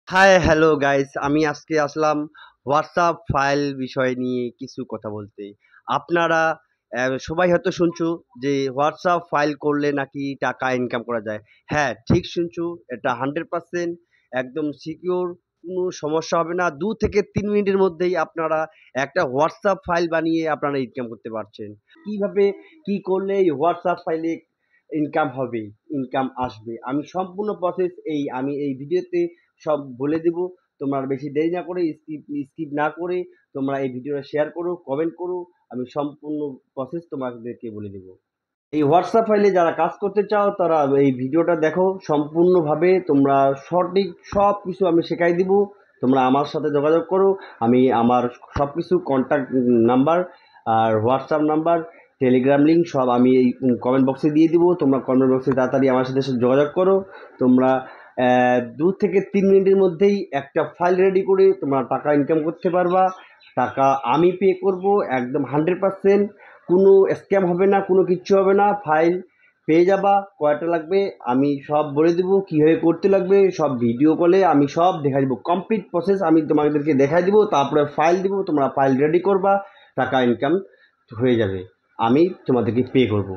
Hi hello guys, আমি আজকে আসলাম WhatsApp file বিষয় নিয়ে কিছু কথা বলতে। আপনারা সবাই হয়তো শুনছো যে হোয়াটসঅ্যাপ ফাইল করলে নাকি টাকা ইনকাম করা যায়। হ্যাঁ, ঠিক শুনছো। এটা 100% একদম সিকিউর। কোনো সমস্যা হবে না। 2 থেকে 3 মিনিটের মধ্যেই আপনারা একটা হোয়াটসঅ্যাপ ফাইল বানিয়ে আপনারা ইনকাম করতে পারছেন। কিভাবে কি করলে এই হোয়াটসঅ্যাপ ফাইলে ইনকাম হবে, ইনকাম আসবে, আমি সম্পূর্ণ প্রসেস আমি এই ভিডিওতে সব বলে দেব। তোমরা আর বেশি দেরি না করে স্কিপ না করে তোমরা এই ভিডিওটা শেয়ার করো, কমেন্ট করো। আমি সম্পূর্ণ প্রসেস তোমাদেরকে বলে দেব। এই হোয়াটসঅ্যাপ ফাইলে যারা কাজ করতে চাও তারা এই ভিডিওটা দেখো সম্পূর্ণভাবে। তোমরা সঠিক সব কিছু আমি শেখাই দিব। তোমরা আমার সাথে যোগাযোগ করো। আমি আমার সব কিছু কন্ট্যাক্ট নাম্বার আর হোয়াটসঅ্যাপ নাম্বার, টেলিগ্রাম লিঙ্ক সব আমি এই কমেন্ট বক্সে দিয়ে দিব। তোমরা কমেন্ট বক্সে তাড়াতাড়ি আমার সাথে যোগাযোগ করো। তোমরা 2 থেকে 3 মিনিটের মধ্যেই একটা ফাইল রেডি করে তোমরা টাকা ইনকাম করতে পারবা। টাকা আমি পে করব, একদম 100%। কোনো স্ক্যাম হবে না, কোনো কিচ্ছু হবে না। ফাইল পেয়ে যাবা। কয়টা লাগবে আমি সব বলে দেবো, কীভাবে করতে লাগবে সব ভিডিও কলে আমি সব দেখাই দেবো। কমপ্লিট প্রসেস আমি তোমাদেরকে দেখাই দিব। তারপরে ফাইল দিব, তোমরা ফাইল রেডি করবা, টাকা ইনকাম হয়ে যাবে। আমি তোমাদেরকে পে করব।